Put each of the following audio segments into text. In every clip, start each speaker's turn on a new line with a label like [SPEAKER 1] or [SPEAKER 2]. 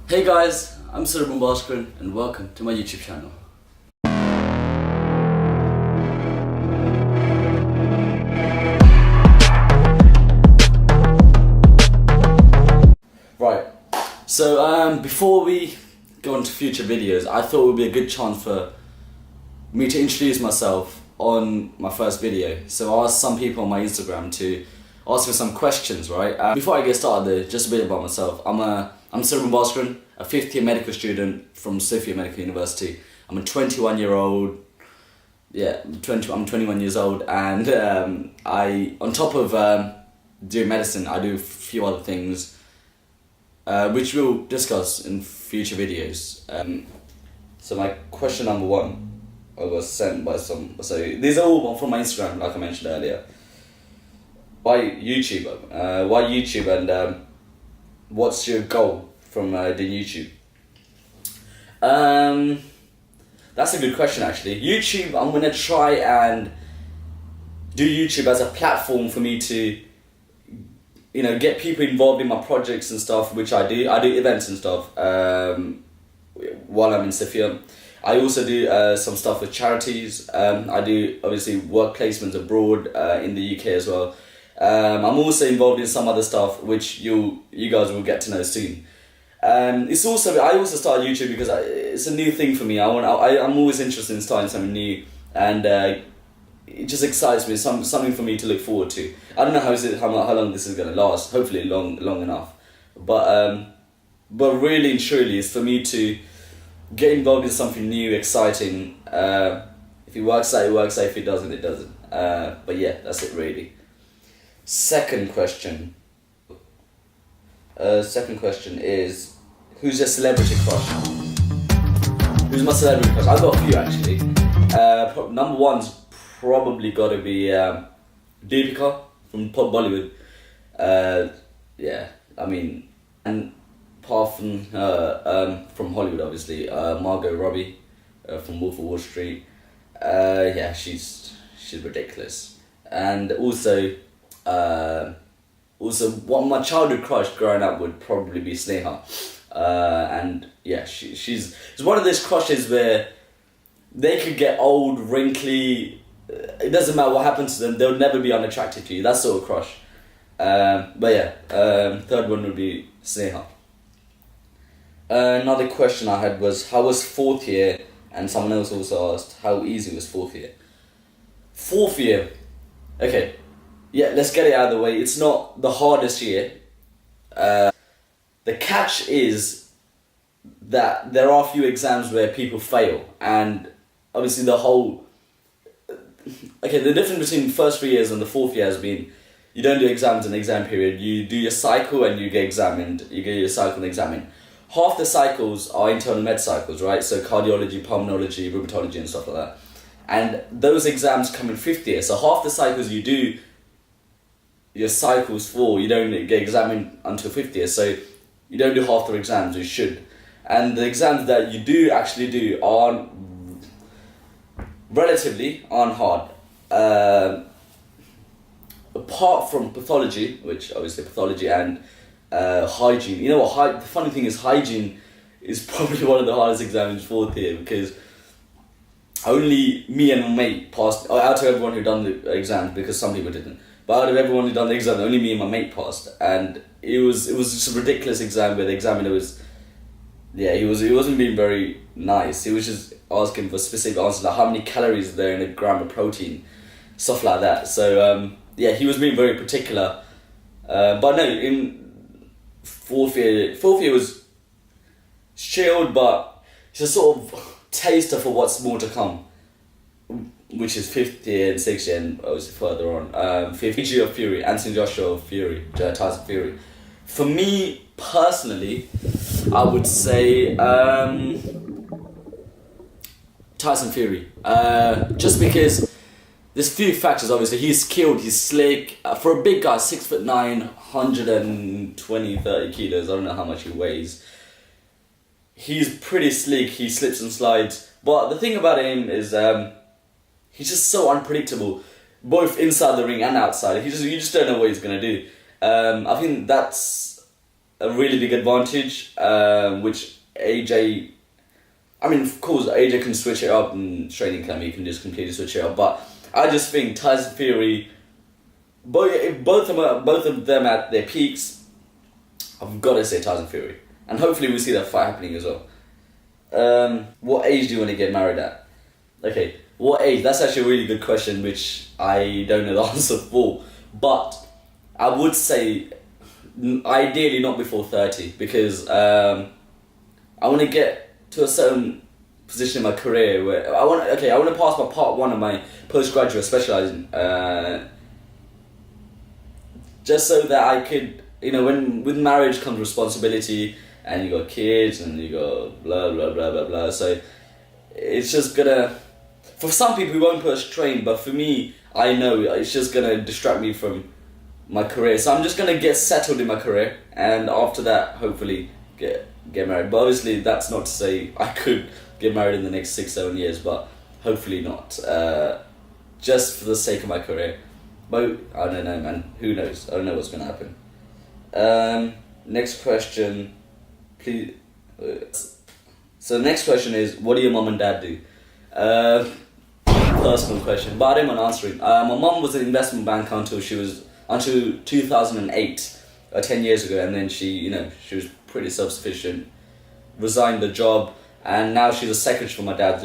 [SPEAKER 1] Hey guys, I'm CELEB CRUSH and welcome to my YouTube channel. Right, so before we go on to future videos, I thought it would be a good chance for me to introduce myself on my first video. So I asked some people on my Instagram to ask me some questions, right? Before I get started though, just a bit about myself. I'm CELEB CRUSH, a 5th year medical student from Sophia Medical University. I'm a 21-year-old, I'm 21 years old, and on top of doing medicine, I do a few other things, which we'll discuss in future videos. So my question number one, I was sent by so these are all from my Instagram, like I mentioned earlier. Why YouTube? Why YouTube, and what's your goal from doing YouTube? That's a good question actually. YouTube, I'm gonna try and do YouTube as a platform for me to, get people involved in my projects and stuff, which I do. I do events and stuff while I'm in Sophia. I also do some stuff with charities. I do obviously work placements abroad in the UK as well. I'm also involved in some other stuff which you guys will get to know soon. I also started YouTube because it's a new thing for me. I'm always interested in starting something new, and it just excites me. Something for me to look forward to. I don't know how long this is gonna last. Hopefully long enough. But really and truly, it's for me to get involved in something new, exciting. If it works out, it works out. If it doesn't, it doesn't. But yeah, that's it really. Second question is, who's your celebrity crush? Who's my celebrity crush? I've got a few actually. Number one's probably got to be Deepika from Bollywood. And apart from her, from Hollywood obviously, Margot Robbie from Wolf of Wall Street. She's ridiculous. And also one of my childhood crush growing up would probably be Sneha. She's one of those crushes where they could get old, wrinkly, it doesn't matter what happens to them, they'll never be unattractive to you. That sort of crush. Third one would be Sneha. Another question I had was, how was 4th year? And someone else also asked, how easy was 4th year? 4th year, okay. Yeah, let's get it out of the way. It's not the hardest year. The catch is that there are a few exams where people fail, and obviously the difference between the first 3 years and the 4th year has been, you don't do exams in the exam period, you do your cycle and you get examined, you get your cycle and examined. Half the cycles are internal med cycles, right? So cardiology, pulmonology, rheumatology and stuff like that. And those exams come in 5th year, so half the cycles you do your cycles for, you don't get examined until 5th year, so you don't do half the exams you should. And the exams that you do actually do aren't hard. Apart from pathology, which obviously pathology and hygiene. You know what, the funny thing is, hygiene is probably one of the hardest exams in 4th year, because only me and my mate passed, out of everyone who done the exams, because some people didn't. But out of everyone who done the exam, only me and my mate passed, and it was just a ridiculous exam where the examiner was, he wasn't being very nice. He was just asking for specific answers, like how many calories are there in a gram of protein, stuff like that. So he was being very particular. But no, in 4th year was chilled, but it's a sort of taster for what's more to come, which is 5th year and 6th year, and obviously further on. 5th year of Fury, Anthony Joshua of Fury, Tyson Fury. For me personally, I would say Tyson Fury. Just because there's few factors. Obviously, he's skilled, he's slick. For a big guy, 6'9", 120-30 kilos. I don't know how much he weighs. He's pretty sleek. He slips and slides. But the thing about him is, he's just so unpredictable, both inside the ring and outside. You just don't know what he's gonna do. I think that's a really big advantage, which AJ, I mean, of course, AJ can switch it up and training camp, he can just completely switch it up, but I just think Tyson Fury, both of them at their peaks, I've got to say Tyson Fury. And hopefully we'll see that fight happening as well. What age do you want to get married at? Okay, what age? That's actually a really good question, which I don't know the answer for. But I would say, ideally not before 30, because I want to get to a certain position in my career where I want to pass my part 1 of my postgraduate specialising, just so that I could, you know, when with marriage comes responsibility, and you got kids, and you got blah blah blah blah blah. So it's just gonna, for some people it won't push train, but for me, I know it's just gonna distract me from my career. So I'm just gonna get settled in my career, and after that, hopefully get married. But obviously, that's not to say I could get married in the next 6-7 years, but hopefully not. Just for the sake of my career. But I don't know, man. Who knows? I don't know what's gonna happen. Next question, please. So the next question is, what do your mum and dad do? Personal question, but I don't mind answering. My mum was an investment banker until 2008, 10 years ago, and then she was pretty self-sufficient, resigned the job, and now she's a secretary for my dad's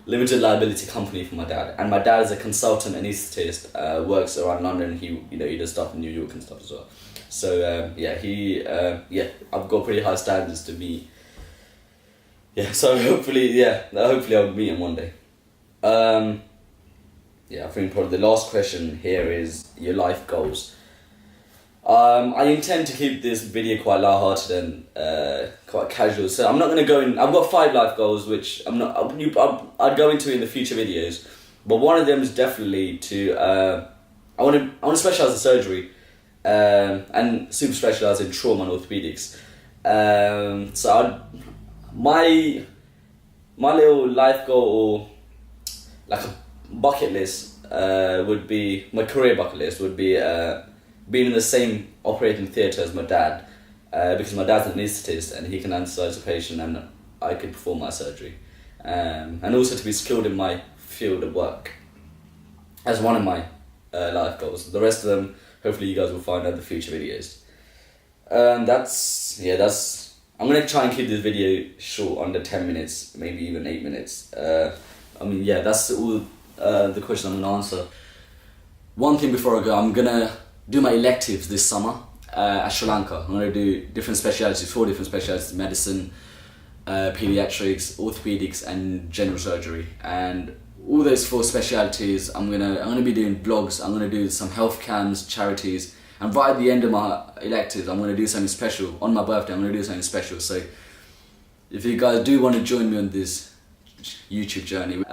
[SPEAKER 1] limited liability company for my dad. And my dad is a consultant anaesthetist, works around London. He does stuff in New York and stuff as well. So I've got pretty high standards to meet. Yeah, so hopefully I'll meet him one day. I think probably the last question here is your life goals. I intend to keep this video quite light-hearted and quite casual, so I'm not going to go in. I've got 5 life goals, which I'll go into in the future videos, but one of them is definitely to I want to specialise in surgery, and super specialise in trauma and orthopedics. My little life goal, or like a bucket list, would be, my career bucket list would be being in the same operating theatre as my dad, because my dad's an anaesthetist and he can anaesthetize a patient and I could perform my surgery, and also to be skilled in my field of work as one of my life goals. The rest of them, hopefully you guys will find out in the future videos. I'm going to try and keep this video short, under 10 minutes, maybe even 8 minutes. That's all the questions I'm going to answer. One thing before I go, I'm going to do my electives this summer at Sri Lanka. I'm going to do 4 different specialities: medicine, pediatrics, orthopedics and general surgery. And all those 4 specialities, I'm gonna be doing vlogs. I'm gonna do some health cams, charities, and right at the end of my electives, I'm gonna do something special. On my birthday, I'm gonna do something special. So if you guys do want to join me on this YouTube journey,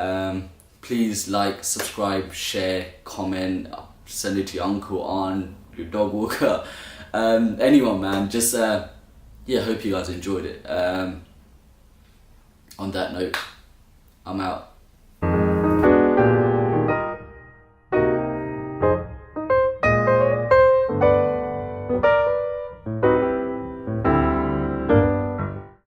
[SPEAKER 1] please like, subscribe, share, comment, send it to your uncle, aunt, your dog walker, anyone, man. Just hope you guys enjoyed it. On that note, I'm out.